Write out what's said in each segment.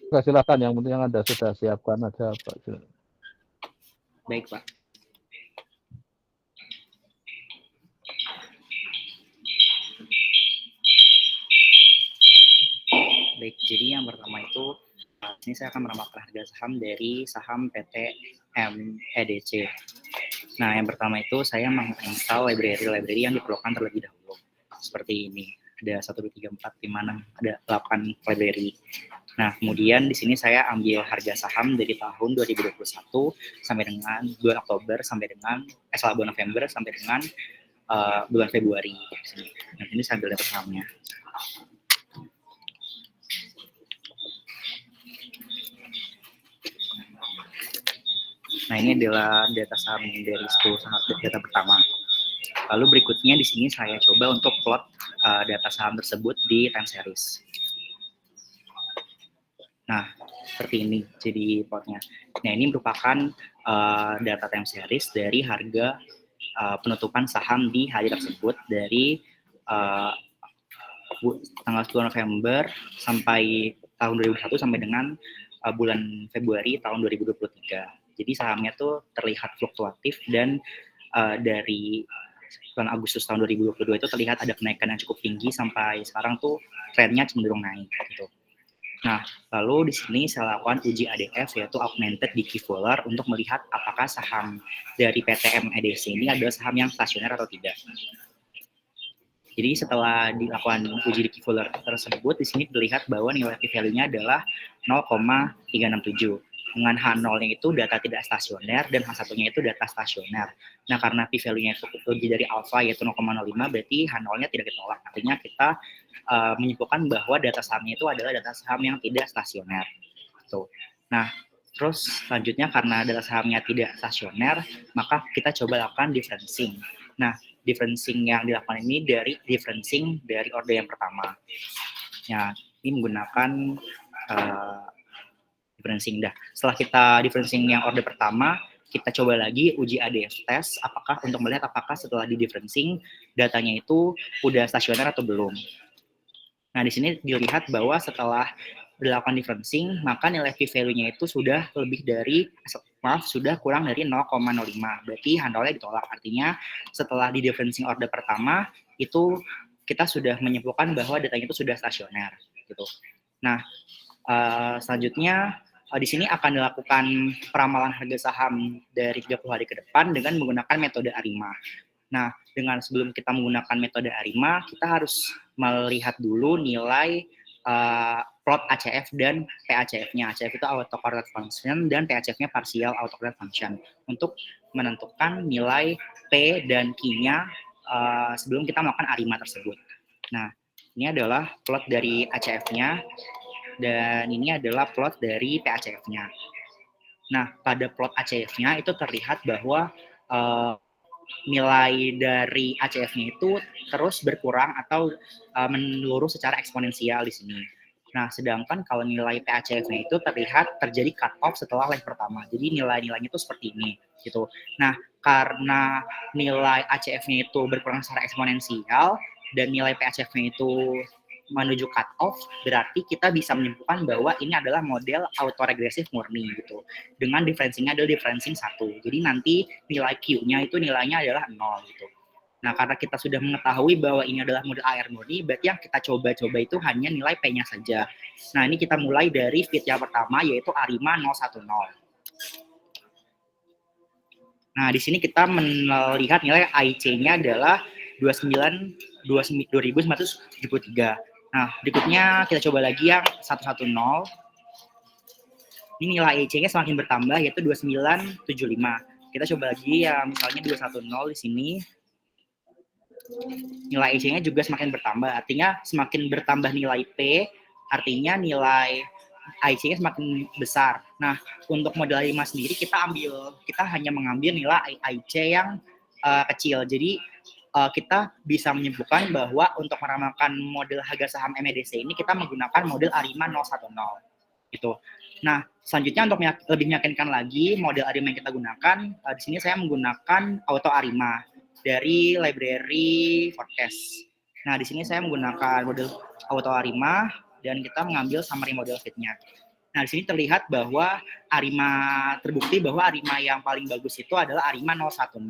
Silakan, yang penting yang Anda sudah siapkan aja, Pak. Baik, Pak. Baik, jadi yang pertama itu ini saya akan meramalkan harga saham dari saham PT MEDC. Nah, yang pertama itu saya menginstal library yang diperlukan terlebih dahulu. Seperti ini. Ada 1, 2, 3, 4, 5, 6, ada 8 library. Nah, kemudian di sini saya ambil harga saham dari tahun 2021 sampai dengan bulan Oktober sampai dengan bulan November sampai dengan bulan Februari. Nah, ini saya ambil data sahamnya. Nah, ini adalah data saham dari 10 saham data pertama. Lalu berikutnya di sini saya coba untuk plot data saham tersebut di time series. Nah, seperti ini jadi plotnya. Nah, ini merupakan data time series dari harga penutupan saham di hari tersebut dari tanggal 10 November sampai tahun 2001 sampai dengan bulan Februari tahun 2023. Jadi sahamnya tuh terlihat fluktuatif dan dari bulan Agustus tahun 2022 itu terlihat ada kenaikan yang cukup tinggi sampai sekarang tuh trennya cenderung naik gitu. Nah, lalu di sini saya lakukan uji ADF yaitu Augmented Decay-Fuller untuk melihat apakah saham dari PT MEDC ini adalah saham yang stasioner atau tidak. Jadi setelah dilakukan uji Decay-Fuller tersebut, di sini terlihat bahwa nilai p-value-nya adalah 0,367. Dengan H0-nya itu data tidak stasioner dan H1-nya itu data stasioner. Nah, karena p-value-nya itu lebih dari alpha yaitu 0,05, berarti H0-nya tidak ditolak. Artinya kita menyimpulkan bahwa data sahamnya itu adalah data saham yang tidak stasioner. Tuh. Nah, terus selanjutnya karena data sahamnya tidak stasioner, maka kita coba lakukan differencing. Nah, differencing yang dilakukan ini dari differencing dari order yang pertama. Ya, ini menggunakan differencing dah. Setelah kita differencing yang order pertama, kita coba lagi uji ADF test apakah untuk melihat apakah setelah di differencing datanya itu udah stasioner atau belum. Nah, di sini dilihat bahwa setelah dilakukan differencing, maka nilai p-value-nya itu sudah lebih dari sudah kurang dari 0,05. Berarti handolnya ditolak. Artinya setelah di differencing order pertama itu kita sudah menyimpulkan bahwa datanya itu sudah stasioner gitu. Nah, selanjutnya di sini akan dilakukan peramalan harga saham dari 30 hari ke depan dengan menggunakan metode ARIMA. Nah, dengan sebelum kita menggunakan metode ARIMA, kita harus melihat dulu nilai plot ACF dan PACF-nya. ACF itu autocorrelate function dan PACF-nya partial autocorrelate function untuk menentukan nilai P dan Q-nya sebelum kita melakukan ARIMA tersebut. Nah, ini adalah plot dari ACF-nya dan ini adalah plot dari PACF-nya. Nah, pada plot ACF-nya itu terlihat bahwa nilai dari ACF-nya itu terus berkurang atau menurun secara eksponensial di sini. Nah, sedangkan kalau nilai PACF-nya itu terlihat terjadi cut off setelah leg pertama. Jadi nilai-nilainya itu seperti ini, gitu. Nah, karena nilai ACF-nya itu berkurang secara eksponensial dan nilai PACF-nya itu menuju cut off, berarti kita bisa menyimpulkan bahwa ini adalah model autoregresif murni gitu. Dengan differencing-nya adalah differencing 1. Jadi nanti nilai Q-nya itu nilainya adalah 0 gitu. Nah, karena kita sudah mengetahui bahwa ini adalah model AR murni, berarti yang kita coba-coba itu hanya nilai P-nya saja. Nah, ini kita mulai dari fit yang pertama yaitu ARIMA 010. Nah, di sini kita melihat nilai IC-nya adalah 29.973. Nah, berikutnya kita coba lagi yang 110. Ini nilai IC-nya semakin bertambah yaitu 2975. Kita coba lagi yang misalnya 210 di sini. Nilai IC-nya juga semakin bertambah. Artinya semakin bertambah nilai P, artinya nilai IC-nya semakin besar. Nah, untuk model 5 sendiri kita hanya mengambil nilai IC yang kecil. Jadi kita bisa menyimpulkan bahwa untuk meramalkan model harga saham MEDC ini kita menggunakan model ARIMA 010 gitu. Nah, selanjutnya untuk lebih meyakinkan lagi model ARIMA yang kita gunakan, di sini saya menggunakan auto ARIMA dari library forecast. Nah, di sini saya menggunakan model auto ARIMA dan kita mengambil summary model fit-nya. Nah, di sini terlihat bahwa terbukti bahwa ARIMA yang paling bagus itu adalah ARIMA 010.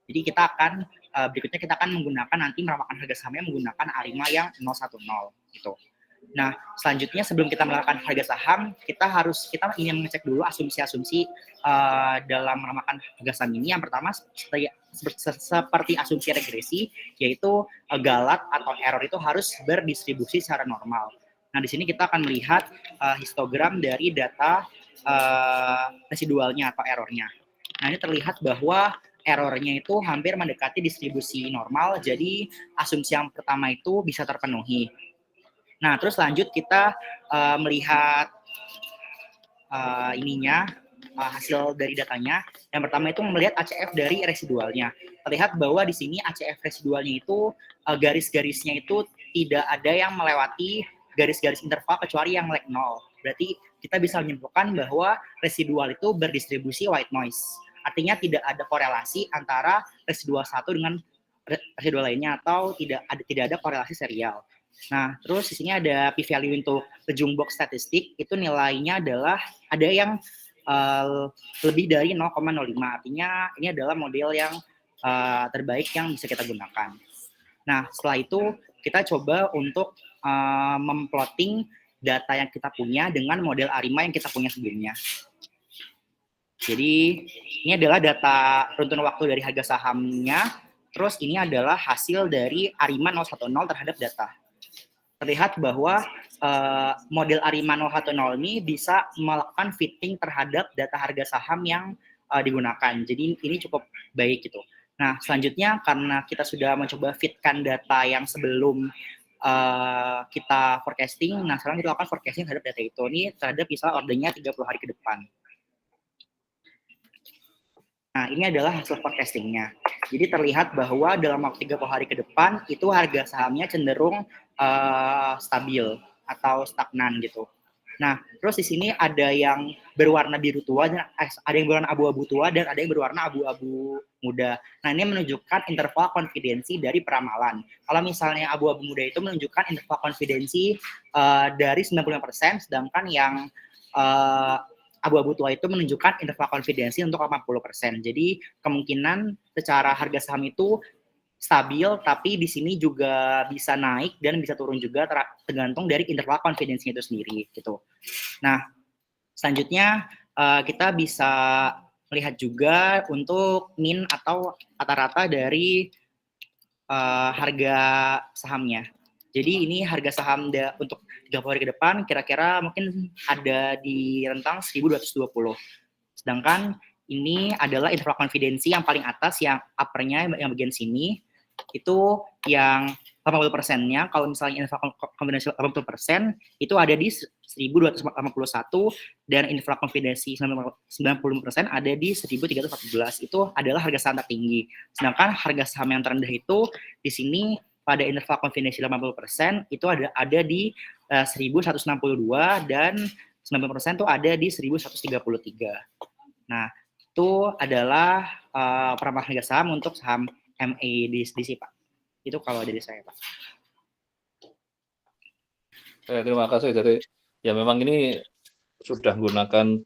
Jadi kita akan berikutnya kita akan menggunakan nanti meramalkan harga sahamnya menggunakan ARIMA yang 010 gitu. Nah, selanjutnya sebelum kita melakukan harga saham, kita ingin mengecek dulu asumsi-asumsi dalam meramalkan harga saham ini. Yang pertama seperti asumsi regresi, yaitu galat atau error itu harus berdistribusi secara normal. Nah, di sini kita akan melihat histogram dari data residualnya atau errornya. Nah, ini terlihat bahwa errornya itu hampir mendekati distribusi normal, jadi asumsi yang pertama itu bisa terpenuhi. Nah, terus lanjut kita melihat hasil dari datanya. Yang pertama itu melihat ACF dari residualnya. Terlihat bahwa di sini ACF residualnya itu garis-garisnya itu tidak ada yang melewati garis-garis interval kecuali yang like 0. Berarti kita bisa menyimpulkan bahwa residual itu berdistribusi white noise. Artinya tidak ada korelasi antara residual satu dengan residual lainnya atau tidak ada korelasi serial. Nah, terus di sini ada p-value untuk ujung box statistik, itu nilainya adalah ada yang lebih dari 0,05. Artinya ini adalah model yang terbaik yang bisa kita gunakan. Nah, setelah itu kita coba untuk memplotting data yang kita punya dengan model ARIMA yang kita punya sebelumnya. Jadi ini adalah data runtun waktu dari harga sahamnya, terus ini adalah hasil dari ARIMA 010 terhadap data. Terlihat bahwa model ARIMA 010 ini bisa melakukan fitting terhadap data harga saham yang digunakan. Jadi ini cukup baik gitu. Nah, selanjutnya karena kita sudah mencoba fitkan data yang sebelum kita forecasting, nah sekarang kita lakukan forecasting terhadap data itu. Ini terhadap misalnya ordernya 30 hari ke depan. Nah, ini adalah hasil forecastingnya. Jadi terlihat bahwa dalam waktu 30 hari ke depan, itu harga sahamnya cenderung stabil atau stagnan gitu. Nah, terus di sini ada yang berwarna biru tua, dan ada yang berwarna abu-abu tua, dan ada yang berwarna abu-abu muda. Nah, ini menunjukkan interval konfidensi dari peramalan. Kalau misalnya abu-abu muda itu menunjukkan interval konfidensi dari 95%, sedangkan yang abu-abu tua itu menunjukkan interval konfidensi untuk 80%. Jadi kemungkinan secara harga saham itu stabil, tapi di sini juga bisa naik dan bisa turun juga tergantung dari interval konfidensinya itu sendiri gitu. Nah, selanjutnya kita bisa melihat juga untuk min atau rata-rata dari harga sahamnya. Jadi ini harga saham untuk 30 hari ke depan kira-kira mungkin ada di rentang 1.220. Sedangkan ini adalah interval konfidensi yang paling atas, yang uppernya yang bagian sini itu yang 80%-nya. Kalau misalnya interval konfidensi 80% itu ada di 1.281 dan interval konfidensi 90% ada di 1.314. Itu adalah harga saham tertinggi. Sedangkan harga saham yang terendah itu di sini pada interval konfidensi 80% itu ada di 1.162 dan 90% itu ada di 1.133. Nah, itu adalah peramalan harga saham untuk saham MADC, Pak. Itu kalau dari saya, Pak. Terima kasih. Jadi ya memang ini sudah menggunakan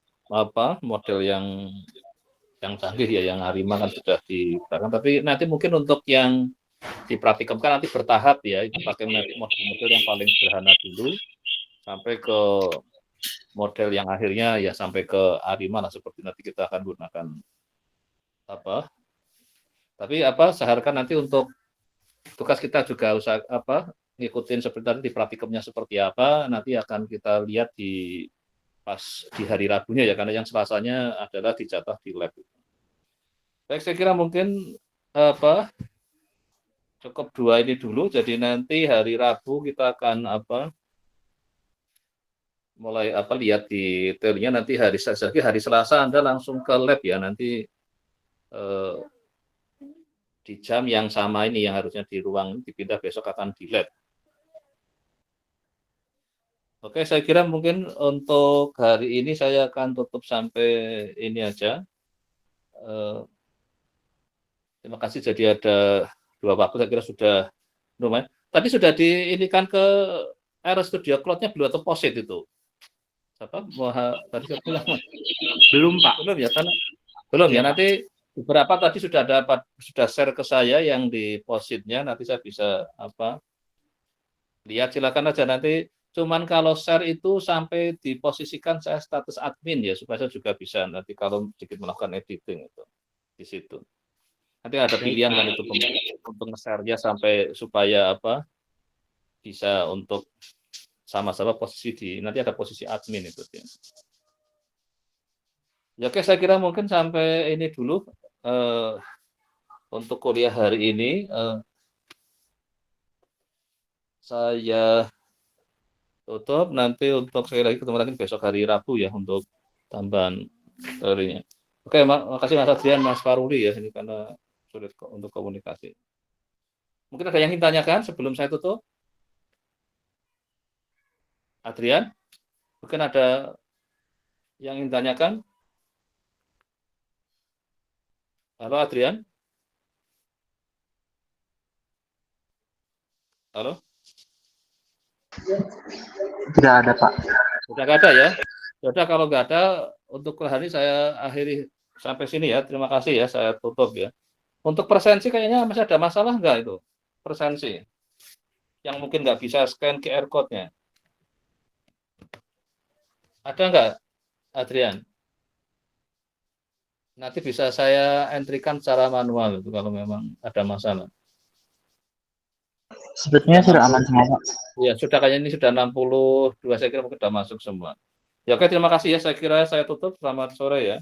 model yang canggih ya, yang ARIMA kan sudah digunakan. Tapi nanti mungkin untuk yang dipraktikkan nanti bertahap ya, itu pakai model-model yang paling sederhana dulu sampai ke model yang akhirnya ya sampai ke ARIMA lah, seperti nanti kita akan gunakan tapi seharusnya nanti untuk tugas kita juga usah ngikutin seperti tadi di praktikumnya seperti apa, nanti akan kita lihat pas di hari Rabunya ya, karena yang Selasanya adalah dicatat di lab. Baik, saya kira mungkin cukup 2 ini dulu. Jadi nanti hari Rabu kita akan mulai lihat detailnya. Nanti hari Selasa Anda langsung ke lab ya, nanti di jam yang sama ini, yang harusnya di ruang dipindah besok akan di lab. Oke, saya kira mungkin untuk hari ini saya akan tutup sampai ini aja. Terima kasih. Jadi ada 2 waktu, saya kira sudah lumayan. Tadi sudah diinikan ke RS Studio Cloud-nya belum, atau POSIT itu? Apa tadi saya bilang Belum Pak. belum ya, karena belum ya. Iya, Pak. Nanti beberapa tadi sudah share ke saya yang di post-it-nya, nanti saya bisa lihat, silakan aja nanti. Cuman kalau share itu sampai diposisikan saya status admin ya, supaya saya juga bisa nanti kalau sedikit melakukan editing itu di situ. Nanti ada pilihan kan itu untuk nge-share-nya sampai supaya bisa untuk sama-sama posisi nanti ada posisi admin itu. Ya oke, saya kira mungkin sampai ini dulu untuk kuliah hari ini. Saya tutup, nanti untuk sekali lagi ketemu lagi besok hari Rabu ya untuk tambahan materinya. Oke, makasih Mas Adrian, Mas Faruli ya, ini karena sulit untuk komunikasi. Mungkin ada yang ingin tanyakan sebelum saya tutup? Adrian, mungkin ada yang ingin tanyakan? Halo Adrian? Halo? Tidak ada, Pak. Sudah nggak ada ya? Sudah, kalau nggak ada, untuk hari ini saya akhiri sampai sini ya. Terima kasih ya, saya tutup ya. Untuk presensi kayaknya masih ada masalah nggak itu? Presensi. Yang mungkin nggak bisa scan QR code-nya. Ada nggak, Adrian? Nanti bisa saya entry-kan secara manual itu kalau memang ada masalah. Sepertinya sudah aman semua, Pak. Ya, sudah, kayaknya ini sudah 62, saya kira mungkin sudah masuk semua. Ya oke, terima kasih ya, saya kira saya tutup. Selamat sore ya.